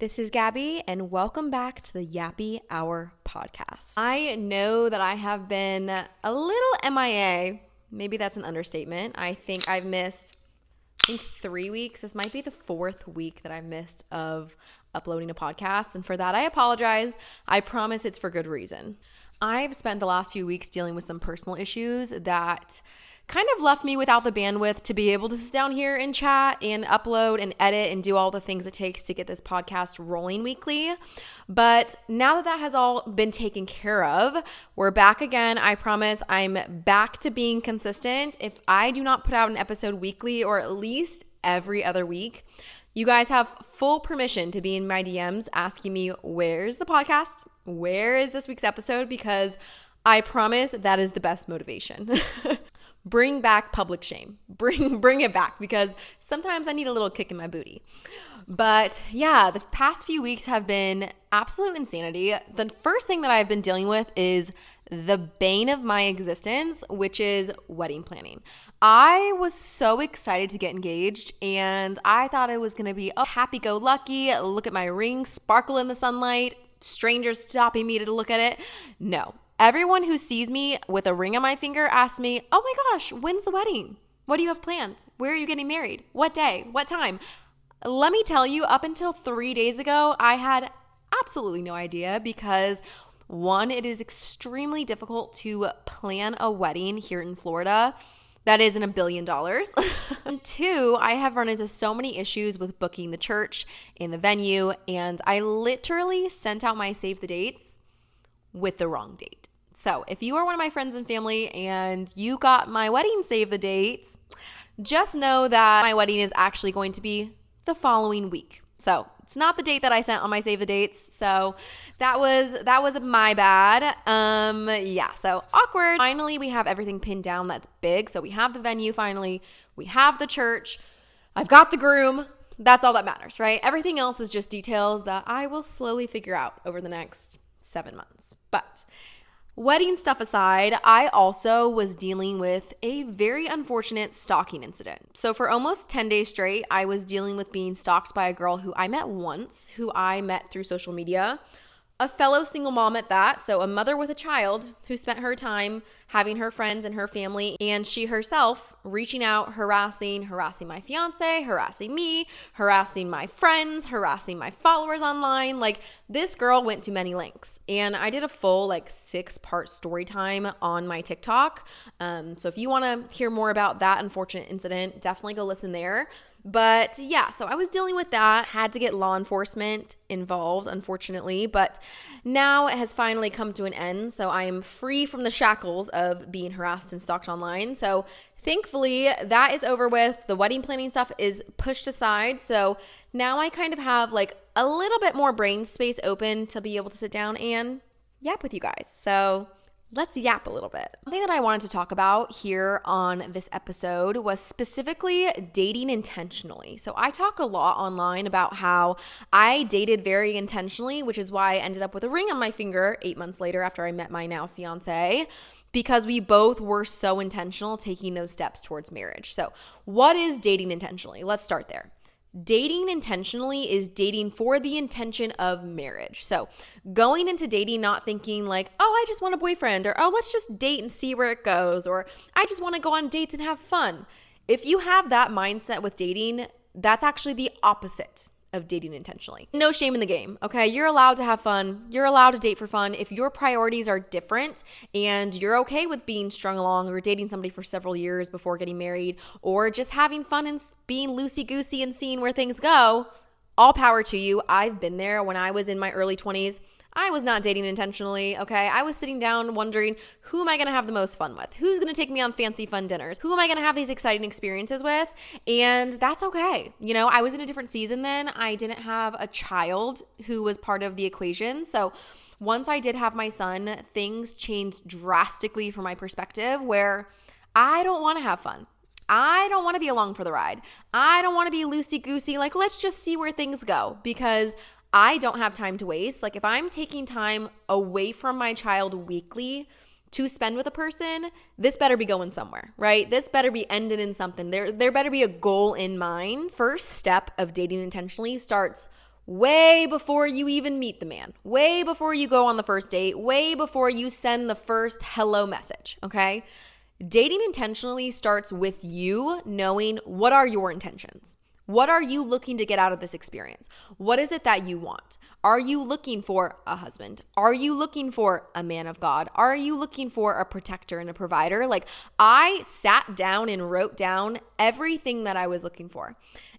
This is Gabby, and welcome back to the Yappy Hour podcast. I know that I have been a little MIA. Maybe that's an understatement. I think I've missed 3 weeks. This might be the fourth week that I've missed of uploading a podcast, and for that I apologize. I promise it's for good reason. I've spent the last few weeks dealing with some personal issues that kind of left me without the bandwidth to be able to sit down here and chat and upload and edit and do all the things it takes to get this podcast rolling weekly. But now that that has all been taken care of, we're back again. I promise I'm back to being consistent. If I do not put out an episode weekly or at least every other week, you guys have full permission to be in my DMs asking me, where's the podcast? Where is this week's episode? Because I promise that is the best motivation. Bring back public shame. Bring it back, because sometimes I need a little kick in my booty. But yeah, the past few weeks have been absolute insanity. The first thing that I've been dealing with is the bane of my existence, which is wedding planning. I was so excited to get engaged, and I thought it was going to be happy-go-lucky, look at my ring sparkle in the sunlight, strangers stopping me to look at it. No. Everyone who sees me with a ring on my finger asks me, oh my gosh, when's the wedding? What do you have planned? Where are you getting married? What day? What time? Let me tell you, up until 3 days ago, I had absolutely no idea because, one, it is extremely difficult to plan a wedding here in Florida. That isn't $1 billion. And two, I have run into so many issues with booking the church and the venue, and I literally sent out my save the dates with the wrong date. So if you are one of my friends and family and you got my wedding save the dates, just know that my wedding is actually going to be the following week. So it's not the date that I sent on my save the dates. So that was my bad. So awkward. Finally, we have everything pinned down. That's big. So we have the venue finally. We have the church. I've got the groom. That's all that matters, right? Everything else is just details that I will slowly figure out over the next 7 months. But wedding stuff aside, I also was dealing with a very unfortunate stalking incident. So for almost 10 days straight, I was dealing with being stalked by a girl who I met once, who I met through social media, a fellow single mom at that, so a mother with a child who spent her time having her friends and her family and she herself reaching out, harassing my fiance, harassing me, harassing my friends, harassing my followers online. Like, this girl went to many lengths, and I did a full 6-part story time on my TikTok. So if you want to hear more about that unfortunate incident, definitely go listen there. But yeah, so I was dealing with that, had to get law enforcement involved, unfortunately, but now it has finally come to an end. So I am free from the shackles of being harassed and stalked online. So thankfully that is over with. The wedding planning stuff is pushed aside. So now I kind of have a little bit more brain space open to be able to sit down and yap with you guys. So let's yap a little bit. One thing that I wanted to talk about here on this episode was specifically dating intentionally. So I talk a lot online about how I dated very intentionally, which is why I ended up with a ring on my finger 8 months later after I met my now fiance, because we both were so intentional taking those steps towards marriage. So what is dating intentionally? Let's start there. Dating intentionally is dating for the intention of marriage. So going into dating not thinking I just want a boyfriend, or let's just date and see where it goes, or I just want to go on dates and have fun. If you have that mindset with dating, that's actually the opposite of dating intentionally. No shame in the game, okay? You're allowed to have fun. You're allowed to date for fun. If your priorities are different and you're okay with being strung along or dating somebody for several years before getting married, or just having fun and being loosey-goosey and seeing where things go, all power to you. I've been there. When I was in my early 20s, I was not dating intentionally, okay? I was sitting down wondering, who am I going to have the most fun with? Who's going to take me on fancy fun dinners? Who am I going to have these exciting experiences with? And that's okay. I was in a different season then. I didn't have a child who was part of the equation. So once I did have my son, things changed drastically from my perspective, where I don't want to have fun. I don't want to be along for the ride. I don't want to be loosey-goosey, let's just see where things go, because I don't have time to waste. If I'm taking time away from my child weekly to spend with a person, this better be going somewhere, right? This better be ending in something. There better be a goal in mind. First step of dating intentionally starts way before you even meet the man, way before you go on the first date, way before you send the first hello message, okay? Dating intentionally starts with you knowing what are your intentions. What are you looking to get out of this experience? What is it that you want? Are you looking for a husband? Are you looking for a man of God? Are you looking for a protector and a provider? Like, I sat down and wrote down everything that I was looking for.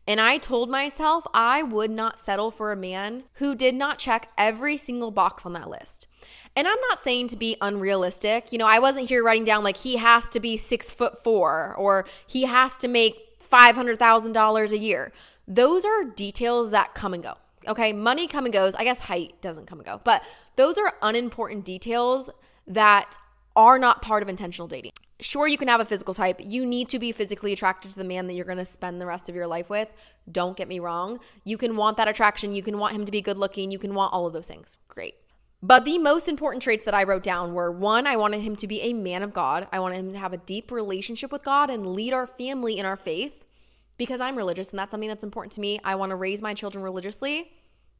And I told myself I would not settle for a man who did not check every single box on that list. And I'm not saying to be unrealistic. I wasn't here writing down like he has to be 6'4" or he has to make $500,000 a year. Those are details that come and go. Okay, money come and goes. I guess height doesn't come and go, but those are unimportant details that are not part of intentional dating. Sure, you can have a physical type. You need to be physically attracted to the man that you're going to spend the rest of your life with. Don't get me wrong. You can want that attraction. You can want him to be good looking. You can want all of those things. Great. But the most important traits that I wrote down were, 1, I wanted him to be a man of God. I wanted him to have a deep relationship with God and lead our family in our faith, because I'm religious and that's something that's important to me. I want to raise my children religiously.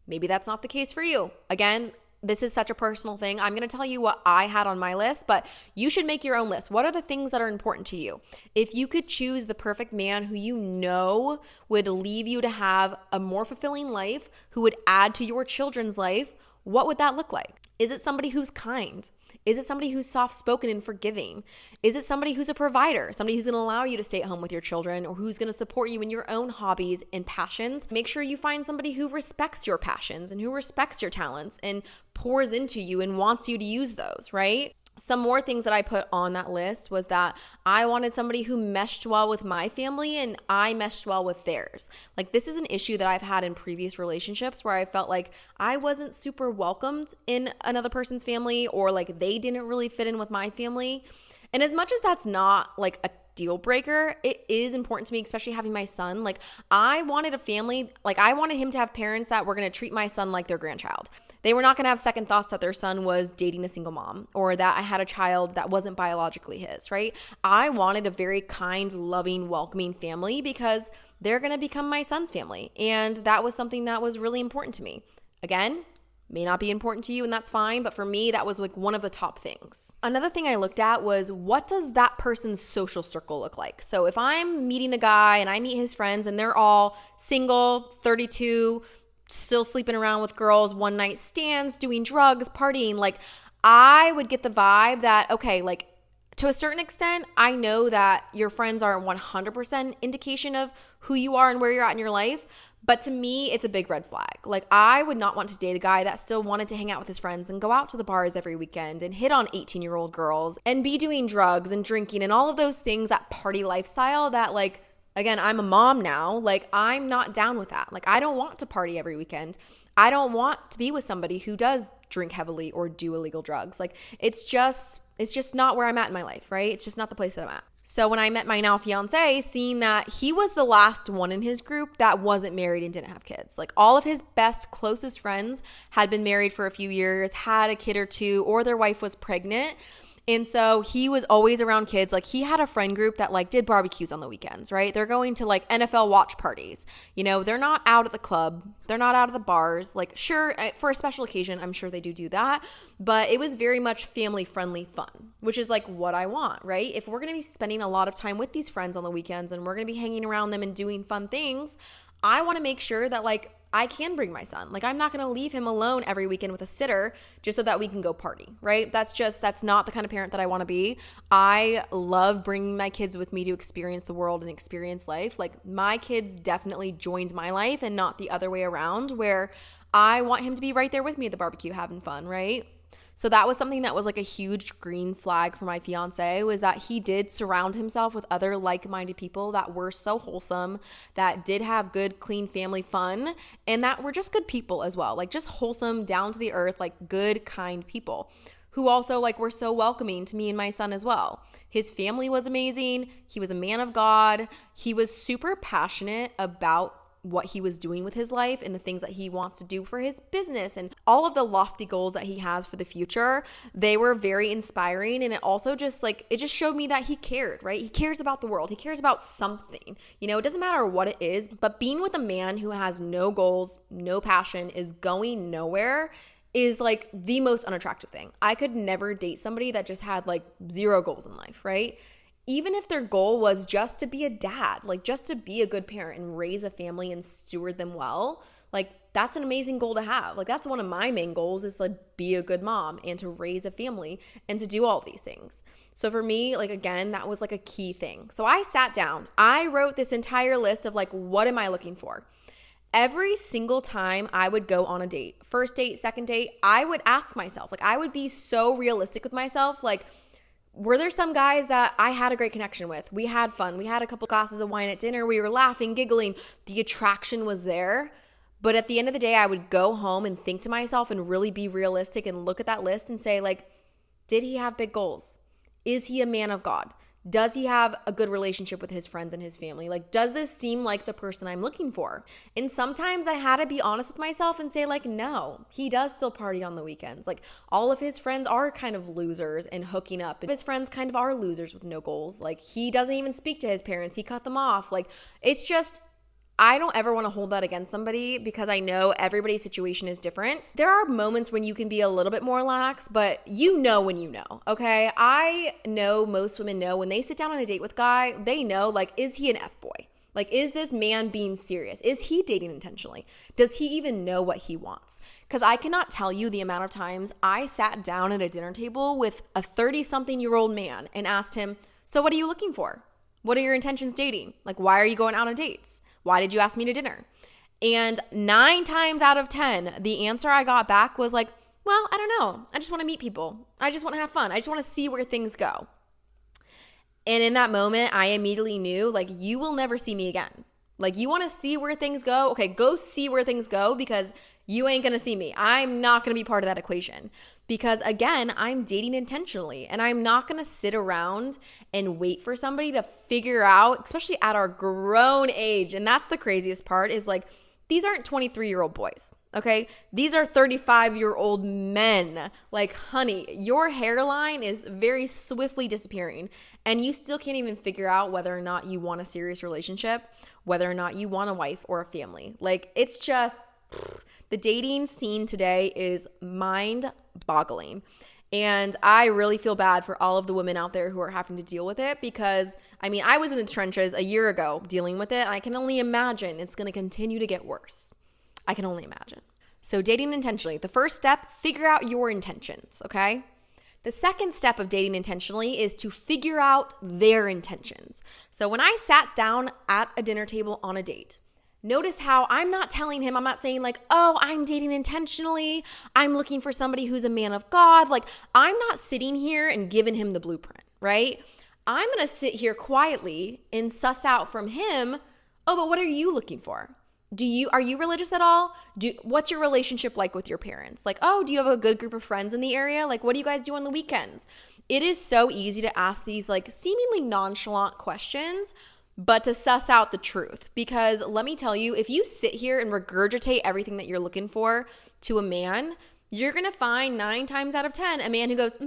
Maybe that's not the case for you. Again, this is such a personal thing. I'm going to tell you what I had on my list, but you should make your own list. What are the things that are important to you? If you could choose the perfect man who you know would leave you to have a more fulfilling life, who would add to your children's life, what would that look like? Is it somebody who's kind? Is it somebody who's soft-spoken and forgiving? Is it somebody who's a provider, somebody who's going to allow you to stay at home with your children, or who's going to support you in your own hobbies and passions? Make sure you find somebody who respects your passions and who respects your talents and pours into you and wants you to use those, right? Some more things that I put on that list was that I wanted somebody who meshed well with my family and I meshed well with theirs. Like, this is an issue that I've had in previous relationships where I felt like I wasn't super welcomed in another person's family, or like they didn't really fit in with my family. And as much as that's not like a deal breaker, it is important to me, especially having my son. Like, I wanted a family, like I wanted him to have parents that were going to treat my son like their grandchild. They were not going to have second thoughts that their son was dating a single mom, or that I had a child that wasn't biologically his, right? I wanted a very kind, loving, welcoming family because they're going to become my son's family. And that was something that was really important to me. Again, may not be important to you, and that's fine, but for me, that was like one of the top things. Another thing I looked at was, what does that person's social circle look like? So if I'm meeting a guy and I meet his friends and they're all single, 32, still sleeping around with girls, one night stands, doing drugs, partying, like I would get the vibe that, okay, like to a certain extent, I know that your friends aren't 100% indication of who you are and where you're at in your life. But to me, it's a big red flag. Like, I would not want to date a guy that still wanted to hang out with his friends and go out to the bars every weekend and hit on 18-year-old girls and be doing drugs and drinking and all of those things, that party lifestyle that, like, again, I'm a mom now. Like, I'm not down with that. Like, I don't want to party every weekend. I don't want to be with somebody who does drink heavily or do illegal drugs. Like, it's just not where I'm at in my life, right? It's just not the place that I'm at. So when I met my now fiance, seeing that he was the last one in his group that wasn't married and didn't have kids. Like, all of his best, closest friends had been married for a few years, had a kid or two, or their wife was pregnant. And so he was always around kids. Like, he had a friend group that like did barbecues on the weekends, right? They're going to like NFL watch parties. You know, they're not out at the club. They're not out at the bars. Like, sure, for a special occasion, I'm sure they do that. But it was very much family friendly fun, which is like what I want, right? If we're going to be spending a lot of time with these friends on the weekends and we're going to be hanging around them and doing fun things, I want to make sure that like I can bring my son. Like, I'm not going to leave him alone every weekend with a sitter just so that we can go party, right? That's not the kind of parent that I want to be. I love bringing my kids with me to experience the world and experience life. Like, my kids definitely joined my life and not the other way around, where I want him to be right there with me at the barbecue having fun, right? So that was something that was like a huge green flag for my fiance, was that he did surround himself with other like-minded people that were so wholesome, that did have good, clean family fun, and that were just good people as well. Like, just wholesome, down to the earth, like good, kind people who also like were so welcoming to me and my son as well. His family was amazing. He was a man of God. He was super passionate about what he was doing with his life and the things that he wants to do for his business and all of the lofty goals that he has for the future. They were very inspiring. And it also just it just showed me that he cared, right? He cares about the world. He cares about something. It doesn't matter what it is, but being with a man who has no goals, no passion, is going nowhere is the most unattractive thing. I could never date somebody that just had zero goals in life, right? Even if their goal was just to be a dad, just to be a good parent and raise a family and steward them well, that's an amazing goal to have. That's one of my main goals, is be a good mom and to raise a family and to do all these things. So for me, again, that was a key thing. So I sat down, I wrote this entire list of what am I looking for? Every single time I would go on a date, first date, second date, I would ask myself, I would be so realistic with myself, were there some guys that I had a great connection with? We had fun. We had a couple glasses of wine at dinner. We were laughing, giggling. The attraction was there. But at the end of the day, I would go home and think to myself and really be realistic and look at that list and say, did he have big goals? Is he a man of God? Does he have a good relationship with his friends and his family? Does this seem like the person I'm looking for? And sometimes I had to be honest with myself and say, no, he does still party on the weekends. All of his friends are kind of losers and hooking up. His friends kind of are losers with no goals. He doesn't even speak to his parents. He cut them off. It's just, I don't ever want to hold that against somebody, because I know everybody's situation is different. There are moments when you can be a little bit more lax, but when you know, okay? I know most women know when they sit down on a date with a guy, they know, is he an F-boy? Is this man being serious? Is he dating intentionally? Does he even know what he wants? Because I cannot tell you the amount of times I sat down at a dinner table with a 30-something-year-old man and asked him, so what are you looking for? What are your intentions dating? Why are you going out on dates? Why did you ask me to dinner? And 9 times out of 10, the answer I got back was well, I don't know. I just want to meet people. I just want to have fun. I just want to see where things go. And in that moment, I immediately knew, you will never see me again. You want to see where things go? Okay, go see where things go, because you ain't going to see me. I'm not going to be part of that equation, because again, I'm dating intentionally, and I'm not going to sit around and wait for somebody to figure out, especially at our grown age. And that's the craziest part, is these aren't 23-year-old boys. Okay. These are 35-year-old men. Honey, your hairline is very swiftly disappearing, and you still can't even figure out whether or not you want a serious relationship, whether or not you want a wife or a family. It's just, the dating scene today is mind-boggling. And I really feel bad for all of the women out there who are having to deal with it, because, I was in the trenches a year ago dealing with it, and I can only imagine it's going to continue to get worse. I can only imagine. So dating intentionally, the first step, figure out your intentions, okay? The second step of dating intentionally is to figure out their intentions. So when I sat down at a dinner table on a date, notice how I'm not telling him, I'm not saying oh, I'm dating intentionally, I'm looking for somebody who's a man of God. I'm not sitting here and giving him the blueprint, right? I'm going to sit here quietly and suss out from him, oh, but what are you looking for? Are you religious at all? What's your relationship like with your parents? Oh, do you have a good group of friends in the area? What do you guys do on the weekends? It is so easy to ask these seemingly nonchalant questions, but to suss out the truth. Because let me tell you, if you sit here and regurgitate everything that you're looking for to a man, you're going to find 9 times out of 10 a man who goes,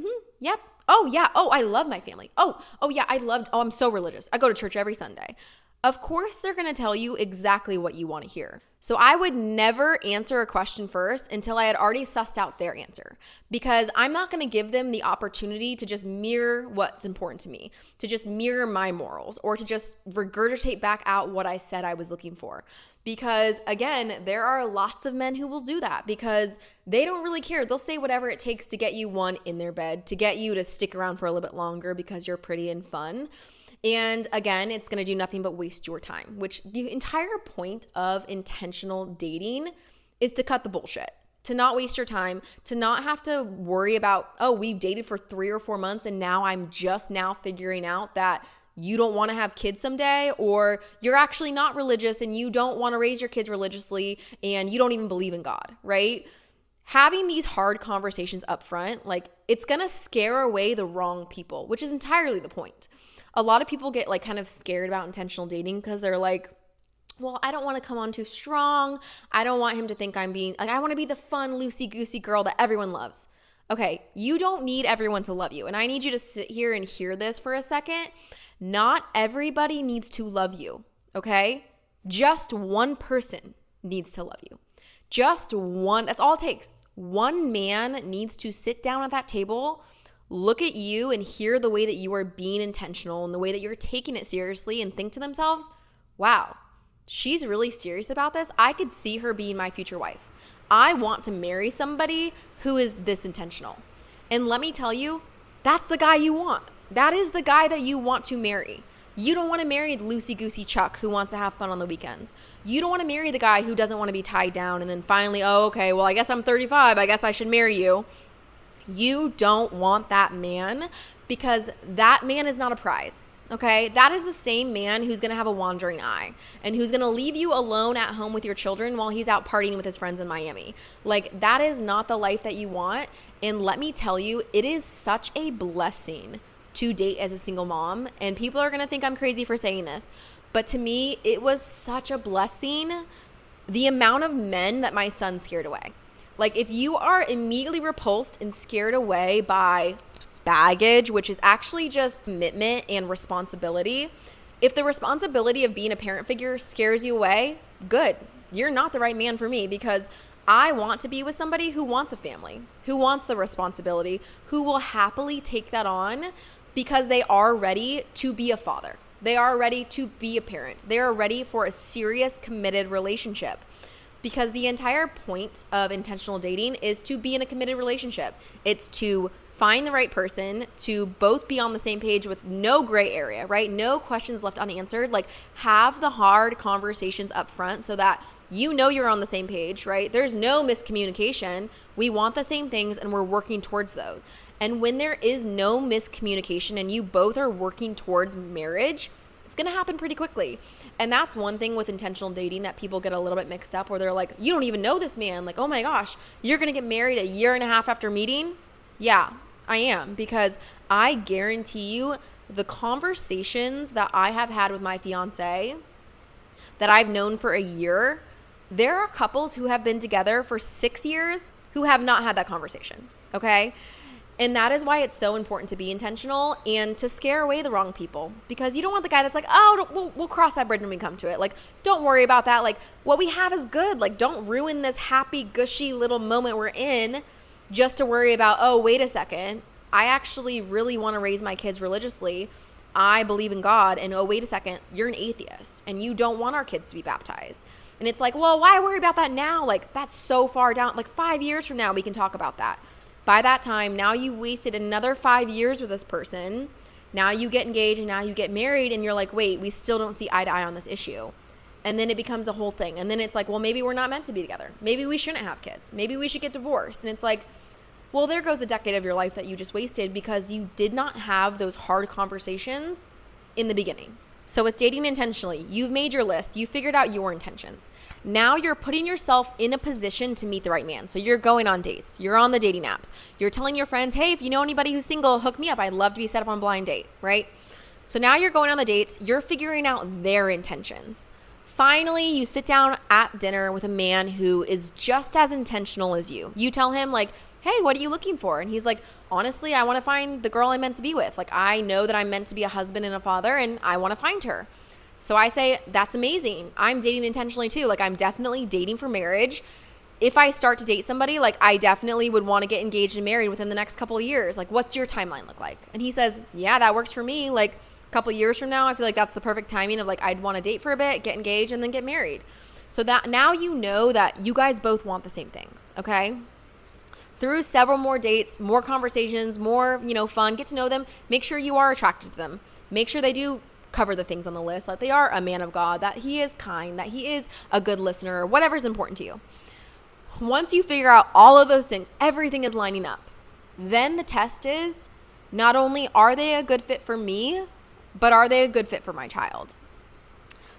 yep. Oh yeah. Oh, I love my family. Oh yeah. I'm so religious. I go to church every Sunday. Of course, they're going to tell you exactly what you want to hear. So I would never answer a question first until I had already sussed out their answer, because I'm not going to give them the opportunity to just mirror what's important to me, to just mirror my morals, or to just regurgitate back out what I said I was looking for. Because again, there are lots of men who will do that because they don't really care. They'll say whatever it takes to get you, one, in their bed, to get you to stick around for a little bit longer because you're pretty and fun. And again, it's going to do nothing but waste your time, which the entire point of intentional dating is to cut the bullshit, to not waste your time, to not have to worry about, oh, we've dated for 3 or 4 months and now I'm just now figuring out that you don't want to have kids someday, or you're actually not religious and you don't want to raise your kids religiously and you don't even believe in God, right? Having these hard conversations up front, it's going to scare away the wrong people, which is entirely the point. A lot of people get kind of scared about intentional dating because they're like, well, I don't want to come on too strong. I don't want him to think I'm being, like, I want to be the fun, loosey-goosey girl that everyone loves. Okay, you don't need everyone to love you. And I need you to sit here and hear this for a second. Not everybody needs to love you, okay? Just one person needs to love you. Just one, that's all it takes. One man needs to sit down at that table, look at you and hear the way that you are being intentional and the way that you're taking it seriously and think to themselves, wow, she's really serious about this. I could see her being my future wife. I want to marry somebody who is this intentional. And let me tell you, that's the guy you want. That is the guy that you want to marry. You don't want to marry the loosey-goosey Chuck who wants to have fun on the weekends. You don't want to marry the guy who doesn't want to be tied down and then finally, oh, okay, well, I guess I'm 35. I guess I should marry you. You don't want that man because that man is not a prize. Okay, that is the same man who's going to have a wandering eye and who's going to leave you alone at home with your children while he's out partying with his friends in Miami. Like, that is not the life that you want. And let me tell you, it is such a blessing to date as a single mom. And people are going to think I'm crazy for saying this, but to me, it was such a blessing, the amount of men that my son scared away. Like, if you are immediately repulsed and scared away by baggage, which is actually just commitment and responsibility. If the responsibility of being a parent figure scares you away, good. You're not the right man for me because I want to be with somebody who wants a family, who wants the responsibility, who will happily take that on because they are ready to be a father. They are ready to be a parent. They are ready for a serious, committed relationship. Because the entire point of intentional dating is to be in a committed relationship. It's to find the right person, to both be on the same page with no gray area, right? No questions left unanswered. Like, have the hard conversations up front so that you know you're on the same page, right? There's no miscommunication. We want the same things and we're working towards those. And when there is no miscommunication and you both are working towards marriage, it's going to happen pretty quickly. And that's one thing with intentional dating that people get a little bit mixed up where they're like, you don't even know this man. Like, oh my gosh, you're going to get married a year and a half after meeting? Yeah, I am, because I guarantee you the conversations that I have had with my fiance that I've known for a year, there are couples who have been together for 6 years who have not had that conversation, okay? And that is why it's so important to be intentional and to scare away the wrong people, because you don't want the guy that's like, oh, we'll cross that bridge when we come to it. Like, don't worry about that. Like, what we have is good. Like, don't ruin this happy, gushy little moment we're in just to worry about, oh, wait a second, I actually really want to raise my kids religiously. I believe in God. And oh, wait a second, you're an atheist and you don't want our kids to be baptized. And it's like, well, why worry about that now? Like, that's so far down. Like, 5 years from now, we can talk about that. By that time, now you've wasted another 5 years with this person. Now you get engaged and now you get married and you're like, wait, we still don't see eye to eye on this issue. And then it becomes a whole thing. And then it's like, well, maybe we're not meant to be together. Maybe we shouldn't have kids. Maybe we should get divorced. And it's like, well, there goes a decade of your life that you just wasted because you did not have those hard conversations in the beginning. So with dating intentionally, you've made your list. You figured out your intentions. Now you're putting yourself in a position to meet the right man. So you're going on dates. You're on the dating apps. You're telling your friends, hey, if you know anybody who's single, hook me up. I'd love to be set up on a blind date, right? So now you're going on the dates. You're figuring out their intentions. Finally, you sit down at dinner with a man who is just as intentional as you. You tell him like, hey, what are you looking for? And he's like, honestly, I want to find the girl I'm meant to be with. Like, I know that I'm meant to be a husband and a father and I want to find her. So I say, that's amazing. I'm dating intentionally too. Like, I'm definitely dating for marriage. If I start to date somebody, like, I definitely would want to get engaged and married within the next couple of years. Like, what's your timeline look like? And he says, yeah, that works for me. Like, a couple of years from now, I feel like that's the perfect timing of like, I'd want to date for a bit, get engaged, and then get married. So that now you know that you guys both want the same things, okay? Through several more dates, more conversations, more, fun, get to know them. Make sure you are attracted to them. Make sure they do cover the things on the list, like they are a man of God, that he is kind, that he is a good listener, whatever is important to you. Once you figure out all of those things, everything is lining up. Then the test is not only are they a good fit for me, but are they a good fit for my child?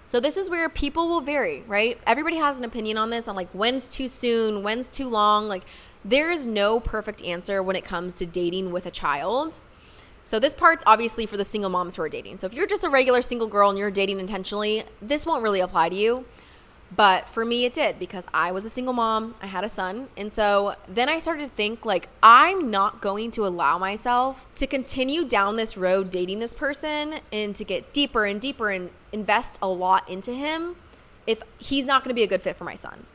So this is where people will vary, right? Everybody has an opinion on this, on like when's too soon, when's too long. Like, there is no perfect answer when it comes to dating with a child. So this part's obviously for the single moms who are dating. So if you're just a regular single girl and you're dating intentionally, this won't really apply to you. But for me, it did, because I was a single mom. I had a son. And so then I started to think, like, I'm not going to allow myself to continue down this road dating this person and to get deeper and deeper and invest a lot into him if he's not going to be a good fit for my son.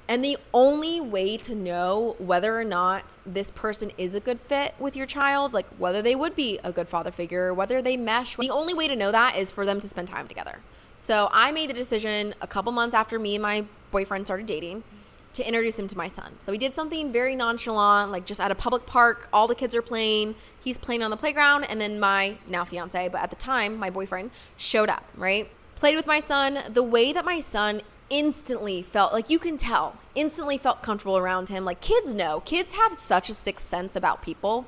And the only way to know whether or not this person is a good fit with your child, like whether they would be a good father figure, whether they mesh, the only way to know that is for them to spend time together. So I made the decision a couple months after me and my boyfriend started dating to introduce him to my son. So we did something very nonchalant, like just at a public park. All the kids are playing. He's playing on the playground. And then my now fiance, but at the time, my boyfriend, showed up, right? Played with my son. The way that my son instantly felt, like you can tell, instantly felt comfortable around him. Like kids know. Kids have such a sixth sense about people.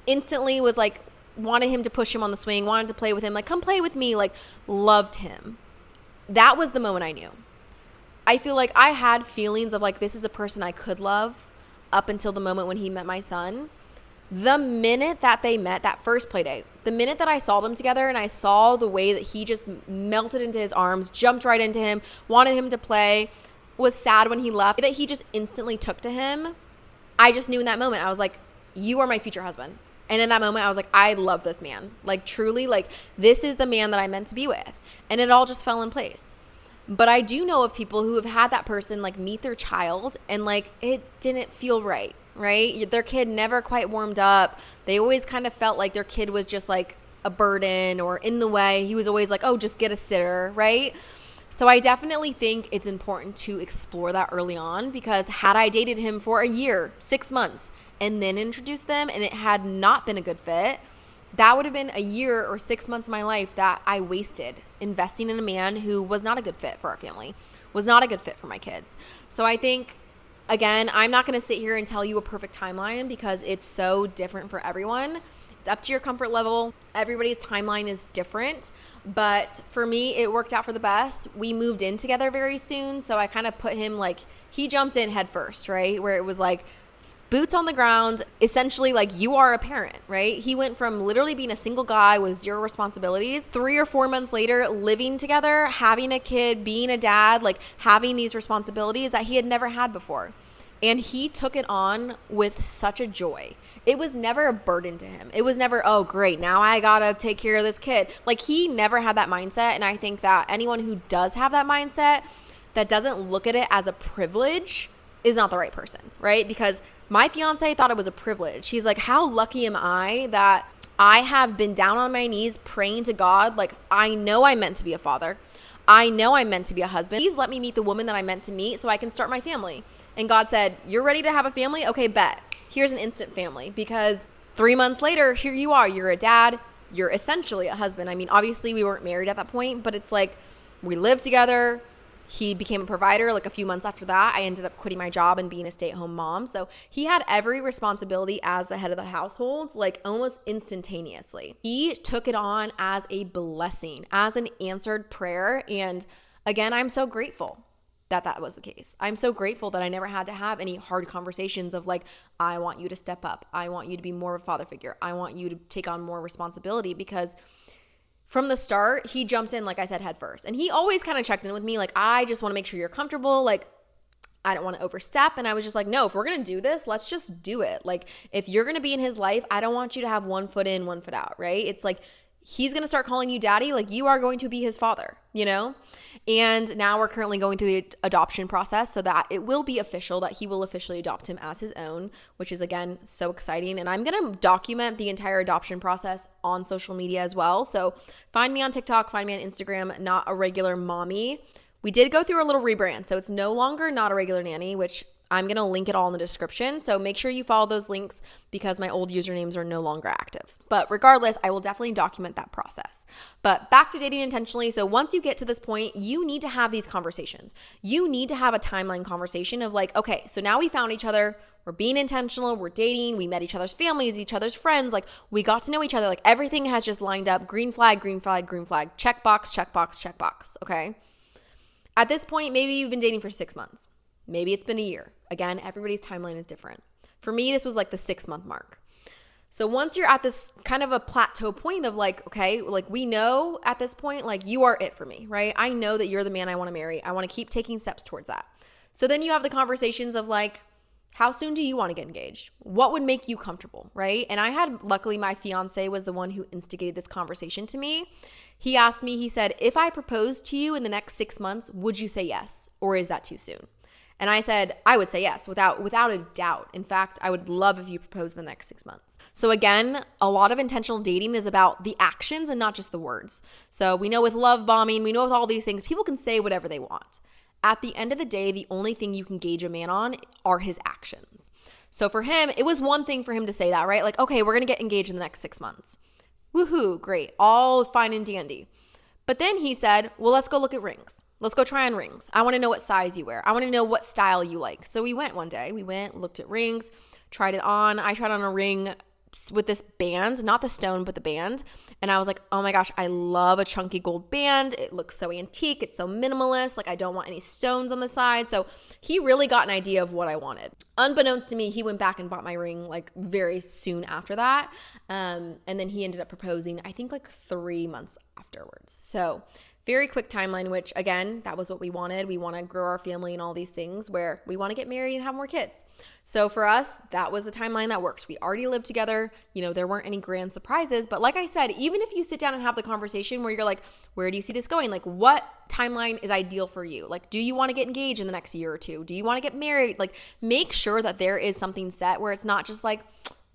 Instantly was like, wanted him to push him on the swing, wanted to play with him, like come play with me, like loved him. That was the moment I knew. I feel like I had feelings of like, this is a person I could love up until the moment when he met my son. The minute that they met, that first play date, the minute that I saw them together and I saw the way that he just melted into his arms, jumped right into him, wanted him to play, was sad when he left, that he just instantly took to him, I just knew in that moment, I was like, you are my future husband. And in that moment, I was like, I love this man. Like truly, like this is the man that I'm meant to be with. And it all just fell in place. But I do know of people who have had that person like meet their child and like it didn't feel right, right? Their kid never quite warmed up. They always kind of felt like their kid was just like a burden or in the way. He was always like, oh, just get a sitter, right? So I definitely think it's important to explore that early on, because had I dated him for a year, 6 months, and then introduced them and it had not been a good fit, that would have been a year or 6 months of my life that I wasted investing in a man who was not a good fit for our family, was not a good fit for my kids. So I think, again, I'm not going to sit here and tell you a perfect timeline because it's so different for everyone. It's up to your comfort level. Everybody's timeline is different. But for me, it worked out for the best. We moved in together very soon. So I kind of put him like, he jumped in head first, right? Where it was like, boots on the ground, essentially like you are a parent, right? He went from literally being a single guy with zero responsibilities, 3 or 4 months later, living together, having a kid, being a dad, like having these responsibilities that he had never had before. And he took it on with such a joy. It was never a burden to him. It was never, oh, great, now I gotta take care of this kid. Like he never had that mindset. And I think that anyone who does have that mindset that doesn't look at it as a privilege is not the right person, right? Because my fiance thought it was a privilege. He's like, how lucky am I that I have been down on my knees praying to God. Like, I know I'm meant to be a father. I know I'm meant to be a husband. Please let me meet the woman that I'm meant to meet so I can start my family. And God said, you're ready to have a family? Okay, bet. Here's an instant family. Because 3 months later, here you are. You're a dad. You're essentially a husband. I mean, obviously we weren't married at that point, but it's like we lived together. He became a provider. Like a few months after that, I ended up quitting my job and being a stay-at-home mom. So he had every responsibility as the head of the household, like almost instantaneously. He took it on as a blessing, as an answered prayer. And again, I'm so grateful that that was the case. I'm so grateful that I never had to have any hard conversations of like, I want you to step up. I want you to be more of a father figure. I want you to take on more responsibility, because from the start, he jumped in, like I said, head first. And he always kind of checked in with me. Like, I just want to make sure you're comfortable. Like, I don't want to overstep. And I was just like, no, if we're going to do this, let's just do it. Like, if you're going to be in his life, I don't want you to have 1 foot in, 1 foot out, right? It's like, he's going to start calling you daddy. Like, you are going to be his father, you know? And now we're currently going through the adoption process so that it will be official, that he will officially adopt him as his own, which is, again, so exciting. And I'm going to document the entire adoption process on social media as well. So find me on TikTok, find me on Instagram, Not a Regular Mommy. We did go through a little rebrand. So it's no longer Not a Regular Nanny, which I'm going to link it all in the description. So make sure you follow those links because my old usernames are no longer active. But regardless, I will definitely document that process. But back to dating intentionally. So once you get to this point, you need to have these conversations. You need to have a timeline conversation of like, okay, so now we found each other. We're being intentional. We're dating. We met each other's families, each other's friends. Like, we got to know each other. Like, everything has just lined up. Green flag, green flag, green flag. Check box, check box, check box. Okay. At this point, maybe you've been dating for 6 months. Maybe it's been a year. Again, everybody's timeline is different. For me, this was like the 6-month mark. So once you're at this kind of a plateau point of like, okay, like we know at this point, like you are it for me, right? I know that you're the man I want to marry. I want to keep taking steps towards that. So then you have the conversations of like, how soon do you want to get engaged? What would make you comfortable, right? And luckily my fiance was the one who instigated this conversation to me. He asked me, he said, if I proposed to you in the next 6 months, would you say yes? Or is that too soon? And I said, I would say yes, without a doubt. In fact, I would love if you proposed in the next 6 months. So again, a lot of intentional dating is about the actions and not just the words. So we know with love bombing, we know with all these things, people can say whatever they want. At the end of the day, the only thing you can gauge a man on are his actions. So for him, it was one thing for him to say that, right? Like, okay, we're going to get engaged in the next 6 months. Woohoo, great, all fine and dandy. But then he said, well, let's go look at rings. Let's go try on rings. I want to know what size you wear. I want to know what style you like. So we went one day. We went, looked at rings, tried it on. I tried on a ring with this band, not the stone, but the band. And I was like, oh my gosh, I love a chunky gold band. It looks so antique. It's so minimalist. Like I don't want any stones on the side. So he really got an idea of what I wanted. Unbeknownst to me, he went back and bought my ring like very soon after that. And then he ended up proposing, I think like 3 months afterwards. So very quick timeline, which again, that was what we wanted. We want to grow our family and all these things where we want to get married and have more kids. So for us, that was the timeline that worked. We already lived together. There weren't any grand surprises. But like I said, even if you sit down and have the conversation where you're like, where do you see this going? Like what timeline is ideal for you? Like, do you want to get engaged in the next year or two? Do you want to get married? Like make sure that there is something set where it's not just like,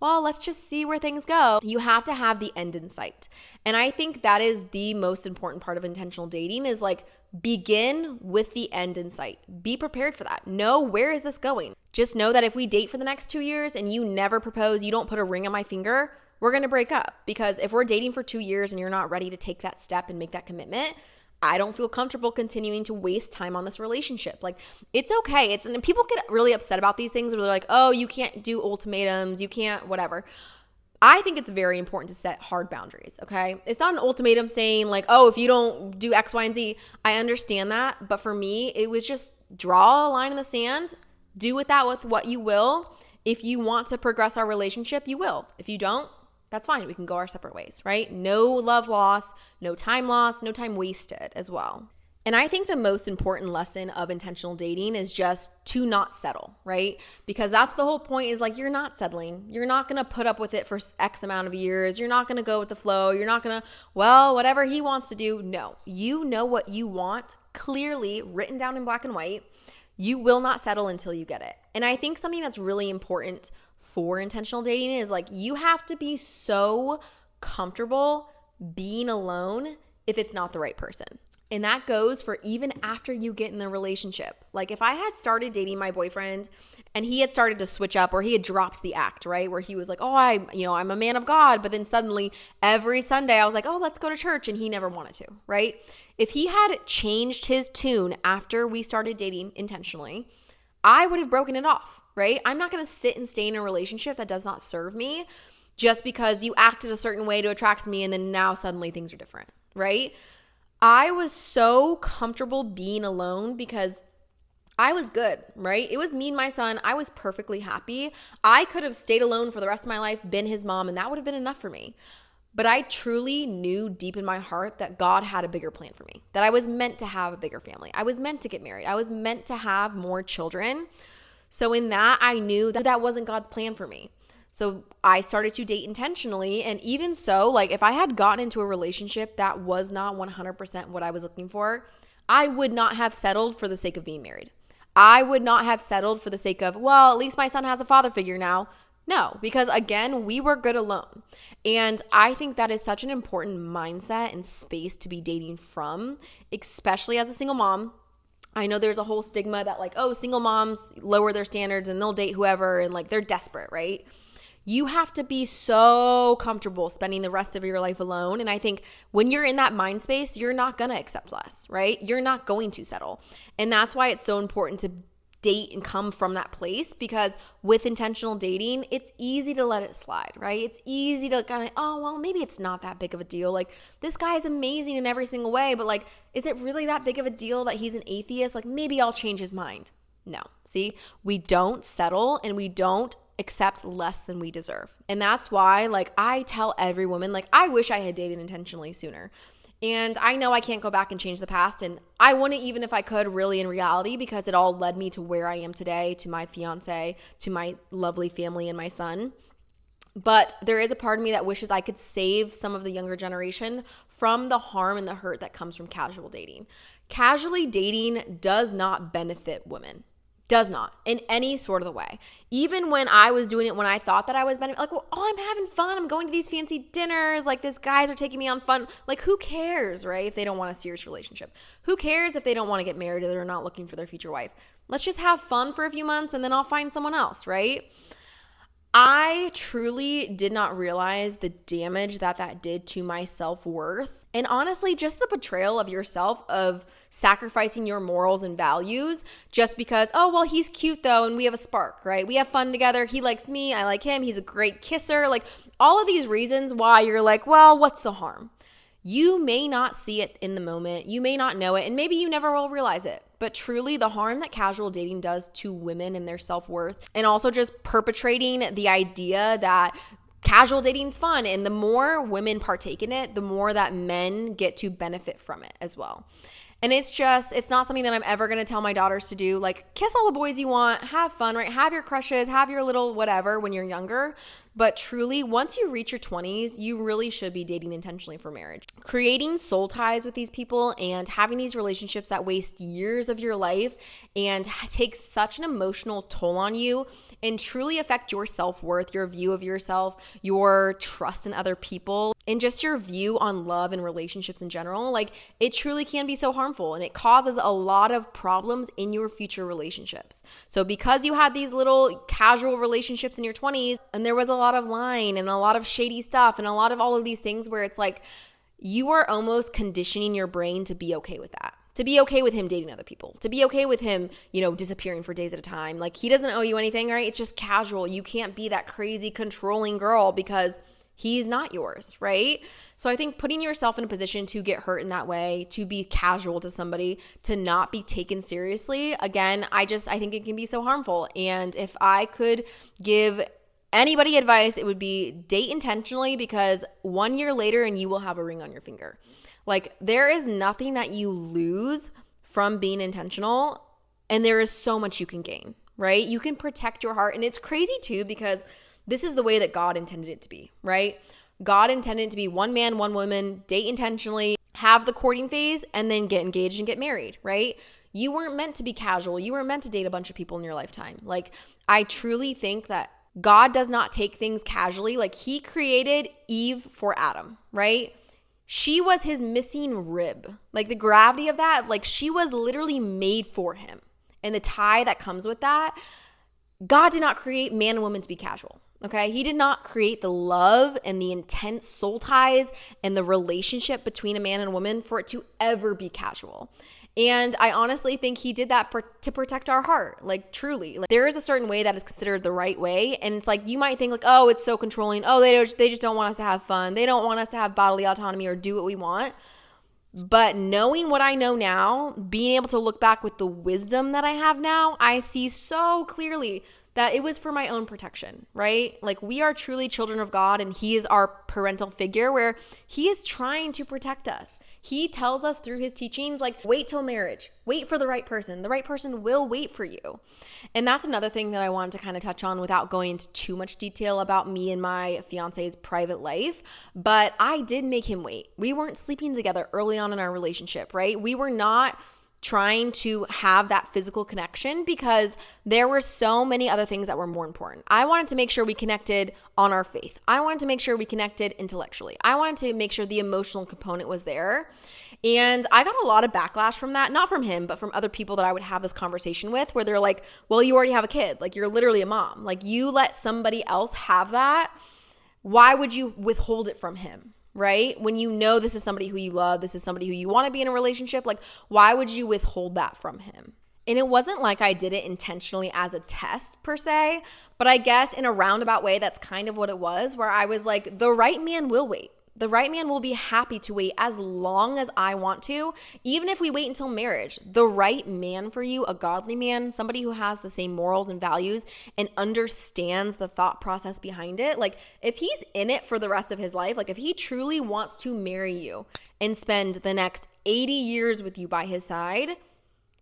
well, let's just see where things go. You have to have the end in sight. And I think that is the most important part of intentional dating is like begin with the end in sight. Be prepared for that. Know where is this going? Just know that if we date for the next 2 years and you never propose, you don't put a ring on my finger, we're going to break up. Because if we're dating for 2 years and you're not ready to take that step and make that commitment, I don't feel comfortable continuing to waste time on this relationship. Like, it's okay. And people get really upset about these things where they're like, oh, you can't do ultimatums. You can't whatever. I think it's very important to set hard boundaries, okay? It's not an ultimatum saying like, oh, if you don't do X, Y, and Z. I understand that. But for me, it was just draw a line in the sand. Do with that with what you will. If you want to progress our relationship, you will. If you don't, that's fine. We can go our separate ways, right? No love loss, no time wasted as well. And I think the most important lesson of intentional dating is just to not settle, right? Because that's the whole point is like, you're not settling. You're not going to put up with it for X amount of years. You're not going to go with the flow. You're not going to, well, whatever he wants to do. No, you know what you want clearly written down in black and white. You will not settle until you get it. And I think something that's really important for intentional dating is like you have to be so comfortable being alone if it's not the right person. And that goes for even after you get in the relationship. Like if I had started dating my boyfriend and he had started to switch up or he had dropped the act, right? Where he was like, oh, I'm a man of God. But then suddenly every Sunday I was like, oh, let's go to church. And he never wanted to, right? If he had changed his tune after we started dating intentionally, I would have broken it off, right? I'm not going to sit and stay in a relationship that does not serve me just because you acted a certain way to attract me and then now suddenly things are different, right? I was so comfortable being alone because I was good, right? It was me and my son. I was perfectly happy. I could have stayed alone for the rest of my life, been his mom, and that would have been enough for me. But I truly knew deep in my heart that God had a bigger plan for me, that I was meant to have a bigger family. I was meant to get married. I was meant to have more children. So in that, I knew that that wasn't God's plan for me. So I started to date intentionally. And even so, like if I had gotten into a relationship that was not 100% what I was looking for, I would not have settled for the sake of being married. I would not have settled for the sake of, well, at least my son has a father figure now. No, because again, we were good alone. And I think that is such an important mindset and space to be dating from, especially as a single mom. I know there's a whole stigma that like, oh, single moms lower their standards and they'll date whoever and like they're desperate, right? You have to be so comfortable spending the rest of your life alone. And I think when you're in that mind space, you're not going to accept less, right? You're not going to settle. And that's why it's so important to date and come from that place, because with intentional dating, it's easy to let it slide, right? It's easy to kind of, oh, well, maybe it's not that big of a deal. Like this guy is amazing in every single way, but like, is it really that big of a deal that he's an atheist? Like maybe I'll change his mind. No, see, we don't settle and we don't accept less than we deserve. And that's why, like, I tell every woman, like, I wish I had dated intentionally sooner. And I know I can't go back and change the past, and I wouldn't even if I could, really, in reality, because it all led me to where I am today, to my fiance, to my lovely family and my son. But there is a part of me that wishes I could save some of the younger generation from the harm and the hurt that comes from casual dating. Casually dating does not benefit women. Does not, in any sort of the way. Even when I was doing it, when I thought that I was like, well, oh, I'm having fun. I'm going to these fancy dinners. Like, these guys are taking me on fun. Like, who cares, right? If they don't want a serious relationship. Who cares if they don't want to get married or they're not looking for their future wife? Let's just have fun for a few months and then I'll find someone else, right? I truly did not realize the damage that did to my self-worth. And honestly, just the betrayal of yourself, of sacrificing your morals and values just because, oh, well, he's cute though, and we have a spark, right? We have fun together. He likes me. I like him. He's a great kisser. Like, all of these reasons why you're like, well, what's the harm? You may not see it in the moment. You may not know it, and maybe you never will realize it. But truly, the harm that casual dating does to women and their self-worth, and also just perpetrating the idea that casual dating's fun, and the more women partake in it, the more that men get to benefit from it as well. And it's not something that I'm ever going to tell my daughters to do. Like, kiss all the boys you want, have fun, right? Have your crushes, have your little whatever when you're younger. But truly, once you reach your 20s, you really should be dating intentionally for marriage. Creating soul ties with these people and having these relationships that waste years of your life and take such an emotional toll on you and truly affect your self-worth, your view of yourself, your trust in other people, and just your view on love and relationships in general. Like, it truly can be so harmful, and it causes a lot of problems in your future relationships. So because you had these little casual relationships in your 20s, and there was a lot of lying and a lot of shady stuff and a lot of all of these things where it's like you are almost conditioning your brain to be okay with that. To be okay with him dating other people, to be okay with him, disappearing for days at a time. Like, he doesn't owe you anything, right? It's just casual. You can't be that crazy controlling girl because he's not yours, right? So I think putting yourself in a position to get hurt in that way, to be casual to somebody, to not be taken seriously, again, I think it can be so harmful. And if I could give anybody advice, it would be date intentionally, because 1 year later and you will have a ring on your finger. Like, there is nothing that you lose from being intentional, and there is so much you can gain, right? You can protect your heart. And it's crazy too, because this is the way that God intended it to be, right? God intended it to be one man, one woman, date intentionally, have the courting phase, and then get engaged and get married, right? You weren't meant to be casual. You weren't meant to date a bunch of people in your lifetime. Like, I truly think that God does not take things casually. Like, he created Eve for Adam, right? She was his missing rib. Like, the gravity of that, like, she was literally made for him. And the tie that comes with that, God did not create man and woman to be casual, okay? He did not create the love and the intense soul ties and the relationship between a man and a woman for it to ever be casual. And I honestly think he did that to protect our heart, like, truly. Like, there is a certain way that is considered the right way, and it's like, you might think like, oh, it's so controlling. Oh, they just don't want us to have fun. They don't want us to have bodily autonomy or do what we want. But knowing what I know now, being able to look back with the wisdom that I have now, I see so clearly that it was for my own protection, right? Like, we are truly children of God, and he is our parental figure where he is trying to protect us. He tells us through his teachings, like, wait till marriage, wait for the right person. The right person will wait for you. And that's another thing that I wanted to kind of touch on without going into too much detail about me and my fiance's private life. But I did make him wait. We weren't sleeping together early on in our relationship, right? We were not trying to have that physical connection because there were so many other things that were more important. I wanted to make sure we connected on our faith. I wanted to make sure we connected intellectually. I wanted to make sure the emotional component was there. And I got a lot of backlash from that, not from him, but from other people that I would have this conversation with, where they're like, well, you already have a kid. Like, you're literally a mom. Like, you let somebody else have that. Why would you withhold it from him? Right? When you know this is somebody who you love, this is somebody who you want to be in a relationship, like, why would you withhold that from him? And it wasn't like I did it intentionally as a test per se, but I guess in a roundabout way, that's kind of what it was, where I was like, the right man will wait. The right man will be happy to wait as long as I want to, even if we wait until marriage. The right man for you, a godly man, somebody who has the same morals and values and understands the thought process behind it. Like if he's in it for the rest of his life, like if he truly wants to marry you and spend the next 80 years with you by his side,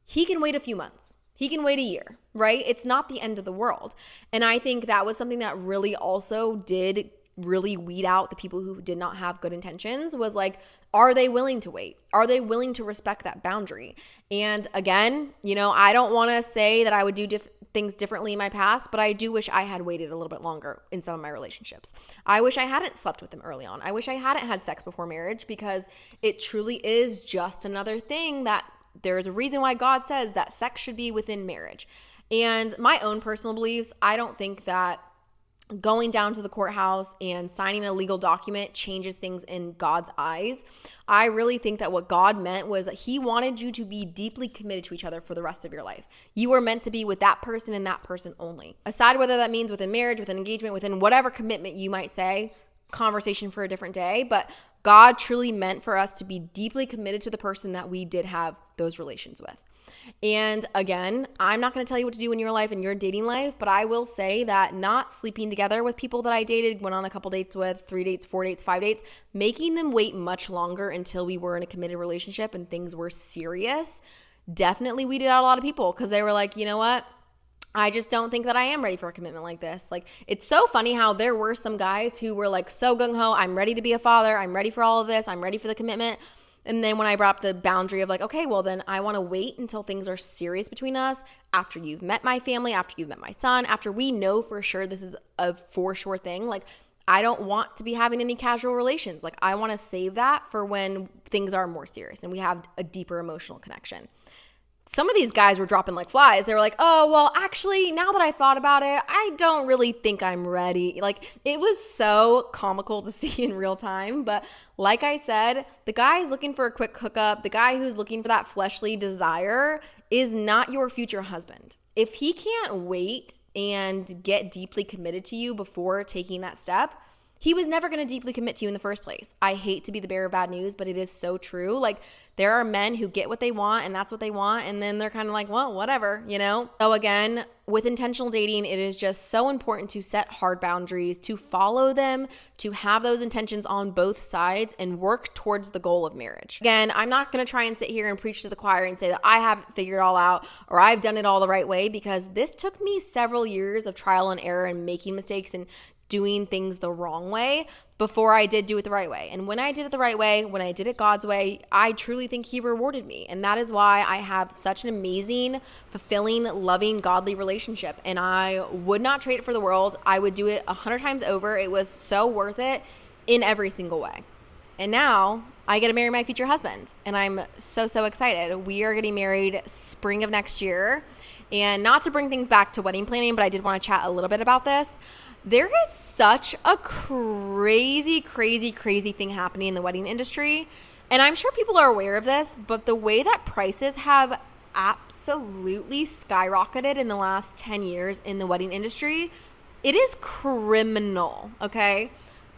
he can wait a few months. He can wait a year, right? It's not the end of the world. And I think that was something that really also did really weed out the people who did not have good intentions, was like, are they willing to wait? Are they willing to respect that boundary? And again, I don't want to say that I would do things differently in my past, but I do wish I had waited a little bit longer in some of my relationships. I wish I hadn't slept with them early on. I wish I hadn't had sex before marriage, because it truly is just another thing that there is a reason why God says that sex should be within marriage. And my own personal beliefs, I don't think that going down to the courthouse and signing a legal document changes things in God's eyes. I really think that what God meant was that he wanted you to be deeply committed to each other for the rest of your life. You were meant to be with that person and that person only. Aside whether that means within marriage, within engagement, within whatever commitment you might say, conversation for a different day, but God truly meant for us to be deeply committed to the person that we did have those relations with. And again, I'm not going to tell you what to do in your life and your dating life, but I will say that not sleeping together with people that I dated, went on a couple dates with, 3 dates, 4 dates, 5 dates, making them wait much longer until we were in a committed relationship and things were serious, definitely weeded out a lot of people, because they were like, you know what? I just don't think that I am ready for a commitment like this. Like, it's so funny how there were some guys who were like so gung-ho, I'm ready to be a father, I'm ready for all of this, I'm ready for the commitment. And then when I brought up the boundary of like, okay, well then I want to wait until things are serious between us, after you've met my family, after you've met my son, after we know for sure this is a for sure thing. Like, I don't want to be having any casual relations. Like, I want to save that for when things are more serious and we have a deeper emotional connection. Some of these guys were dropping like flies. They were like, oh, well, actually, now that I thought about it, I don't really think I'm ready. Like, it was so comical to see in real time. But like I said, the guy is looking for a quick hookup. The guy who's looking for that fleshly desire is not your future husband. If he can't wait and get deeply committed to you before taking that step, he was never going to deeply commit to you in the first place. I hate to be the bearer of bad news, but it is so true. Like, there are men who get what they want and that's what they want. And then they're kind of like, well, whatever, So again, with intentional dating, it is just so important to set hard boundaries, to follow them, to have those intentions on both sides and work towards the goal of marriage. Again, I'm not going to try and sit here and preach to the choir and say that I have it figured it all out or I've done it all the right way, because this took me several years of trial and error and making mistakes and doing things the wrong way before I did do it the right way. And when I did it the right way, when I did it God's way, I truly think he rewarded me. And that is why I have such an amazing, fulfilling, loving, godly relationship. And I would not trade it for the world. I would do it 100 times over. It was so worth it in every single way. And now I get to marry my future husband. And I'm so, so excited. We are getting married spring of next year. And not to bring things back to wedding planning, but I did want to chat a little bit about this. There is such a crazy thing happening in the wedding industry. And I'm sure people are aware of this, but the way that prices have absolutely skyrocketed in the last 10 years in the wedding industry, it is criminal, okay?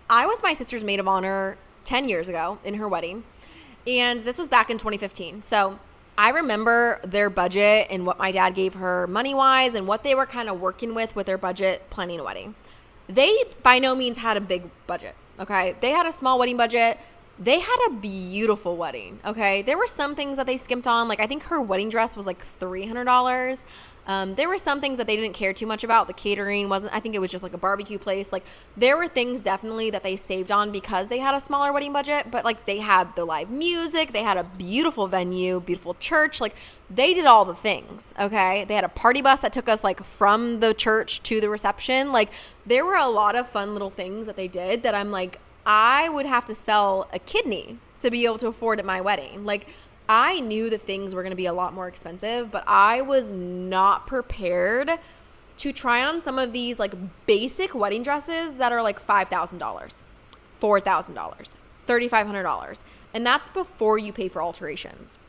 I was my sister's maid of honor 10 years ago in her wedding, and this was back in 2015. So I remember their budget and what my dad gave her money-wise and what they were kind of working with their budget planning a wedding. They by no means had a big budget, okay? They had a small wedding budget. They had a beautiful wedding, okay? There were some things that they skimped on. Like, I think her wedding dress was like $300. There were some things that they didn't care too much about. The catering wasn't, I think it was just like a barbecue place. Like, there were things definitely that they saved on because they had a smaller wedding budget, but like they had the live music, they had a beautiful venue, beautiful church. Like, they did all the things, okay? They had a party bus that took us like from the church to the reception. Like, there were a lot of fun little things that they did that I'm like, I would have to sell a kidney to be able to afford at my wedding. Like, I knew that things were going to be a lot more expensive, but I was not prepared to try on some of these like basic wedding dresses that are like $5,000, $4,000, $3,500. And that's before you pay for alterations.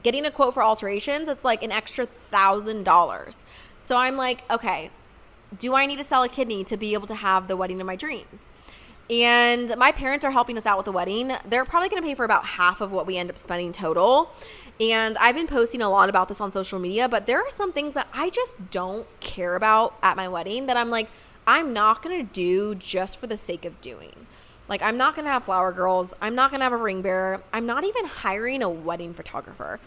Getting a quote for alterations, it's like an extra $1,000. So I'm like, okay, do I need to sell a kidney to be able to have the wedding of my dreams? And my parents are helping us out with the wedding. They're probably going to pay for about half of what we end up spending total. And I've been posting a lot about this on social media, but there are some things that I just don't care about at my wedding that I'm like, I'm not going to do just for the sake of doing. Like, I'm not going to have flower girls. I'm not going to have a ring bearer. I'm not even hiring a wedding photographer,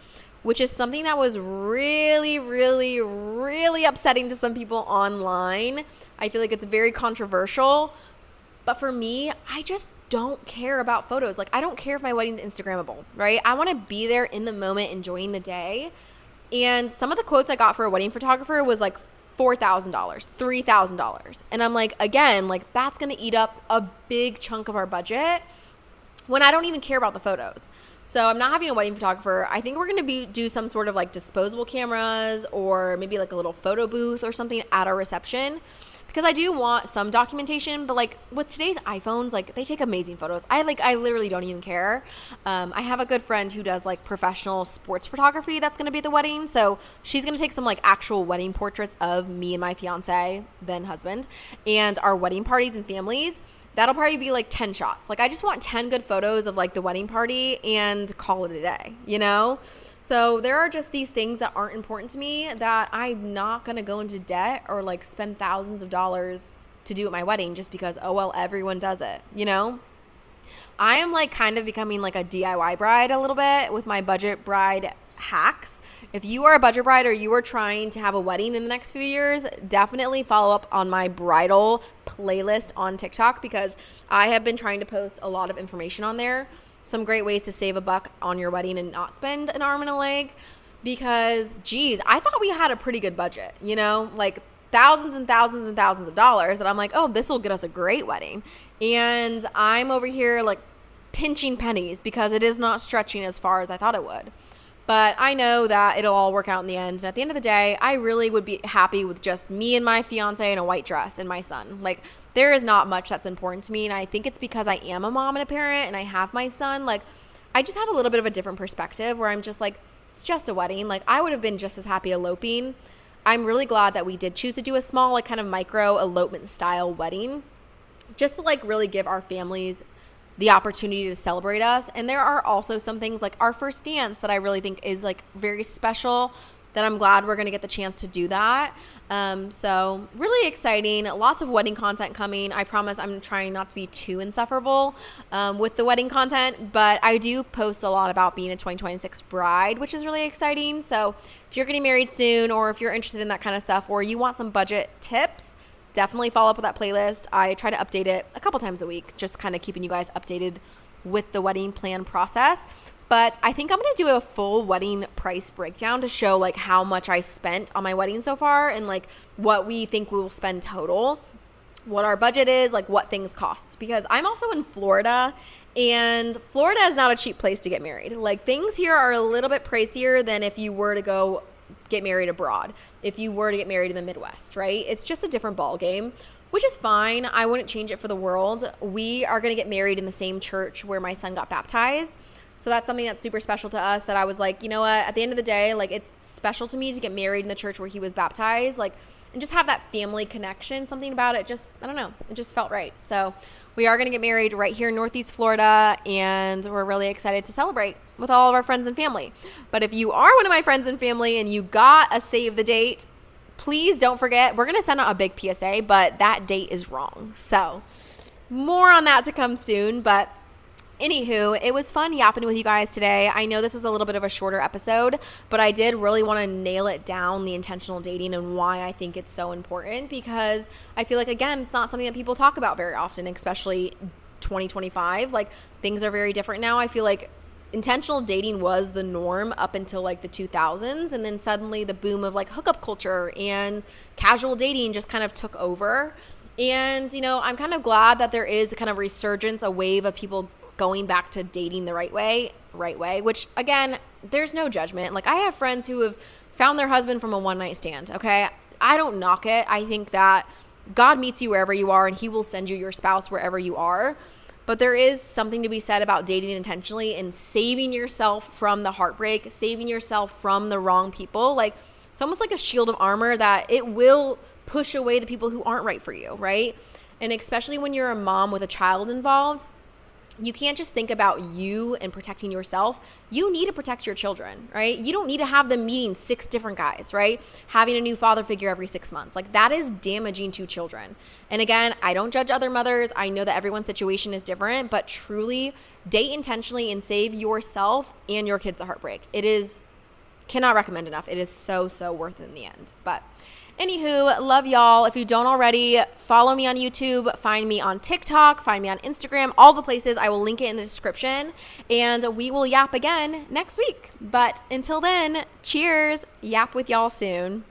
which is something that was really, really, really upsetting to some people online. I feel like it's very controversial. But for me, I just don't care about photos. Like, I don't care if my wedding's Instagrammable, right? I want to be there in the moment, enjoying the day. And some of the quotes I got for a wedding photographer was like $4,000, $3,000. And I'm like, again, like that's going to eat up a big chunk of our budget when I don't even care about the photos. So I'm not having a wedding photographer. I think we're going to do some sort of like disposable cameras or maybe like a little photo booth or something at our reception. Because I do want some documentation, but like with today's iPhones, like they take amazing photos. I literally don't even care. I have a good friend who does like professional sports photography that's going to be at the wedding. So she's going to take some like actual wedding portraits of me and my fiance, then husband, and our wedding parties and families. That'll probably be like 10 shots. Like I just want 10 good photos of like the wedding party and call it a day, you know? So there are just these things that aren't important to me that I'm not going to go into debt or like spend thousands of dollars to do at my wedding just because, oh, well, everyone does it, you know? I am like kind of becoming like a DIY bride a little bit with my budget bride hacks. If you are a budget bride or you are trying to have a wedding in the next few years, definitely follow up on my bridal playlist on TikTok because I have been trying to post a lot of information on there. Some great ways to save a buck on your wedding and not spend an arm and a leg because, geez, I thought we had a pretty good budget, you know, like thousands and thousands and thousands of dollars that I'm like, oh, this will get us a great wedding. And I'm over here like pinching pennies because it is not stretching as far as I thought it would. But I know that it'll all work out in the end. And at the end of the day, I really would be happy with just me and my fiance in a white dress and my son. Like, there is not much that's important to me. And I think it's because I am a mom and a parent and I have my son. Like, I just have a little bit of a different perspective where I'm just like, it's just a wedding. Like, I would have been just as happy eloping. I'm really glad that we did choose to do a small, like, kind of micro elopement style wedding just to, like, really give our families the opportunity to celebrate us. And there are also some things like our first dance that I really think is like very special that I'm glad we're going to get the chance to do that. So really exciting. Lots of wedding content coming. I promise I'm trying not to be too insufferable with the wedding content, but I do post a lot about being a 2026 bride, which is really exciting. So if you're getting married soon or if you're interested in that kind of stuff or you want some budget tips, definitely follow up with that playlist. I try to update it a couple times a week, just kind of keeping you guys updated with the wedding plan process. But I think I'm going to do a full wedding price breakdown to show like how much I spent on my wedding so far and like what we think we will spend total, what our budget is, like what things cost. Because I'm also in Florida and Florida is not a cheap place to get married. Like things here are a little bit pricier than if you were to go get married abroad, if you were to get married in the Midwest, right? It's just a different ball game, which is fine. I wouldn't change it for the world. We are going to get married in the same church where my son got baptized. So that's something that's super special to us that I was like, you know what, at the end of the day, like it's special to me to get married in the church where he was baptized, like, and just have that family connection. Something about it just, I don't know, it just felt right. So we are going to get married right here in Northeast Florida, and we're really excited to celebrate with all of our friends and family. But if you are one of my friends and family and you got a save the date, please don't forget, we're going to send out a big PSA, but that date is wrong. So more on that to come soon. But anywho, it was fun yapping with you guys today. I know this was a little bit of a shorter episode, but I did really want to nail it down, the intentional dating and why I think it's so important, because I feel like, again, it's not something that people talk about very often, especially 2025. Like, things are very different now. I feel like intentional dating was the norm up until like the 2000s, and then suddenly the boom of like hookup culture and casual dating just kind of took over. And, you know, I'm kind of glad that there is a kind of resurgence, a wave of people going back to dating the right way, which again, there's no judgment. Like, I have friends who have found their husband from a one-night stand, okay? I don't knock it. I think that God meets you wherever you are and he will send you your spouse wherever you are. But there is something to be said about dating intentionally and saving yourself from the heartbreak, saving yourself from the wrong people. Like, it's almost like a shield of armor that it will push away the people who aren't right for you, right? And especially when you're a mom with a child involved, you can't just think about you and protecting yourself. You need to protect your children, right? You don't need to have them meeting 6 different guys, right? Having a new father figure every 6 months. Like, that is damaging to children. And again, I don't judge other mothers. I know that everyone's situation is different, but truly date intentionally and save yourself and your kids the heartbreak. Cannot recommend enough. It is so, so worth it in the end. But anywho, love y'all. If you don't already, follow me on YouTube, find me on TikTok, find me on Instagram, all the places. I will link it in the description, and we will yap again next week. But until then, cheers. Yap with y'all soon.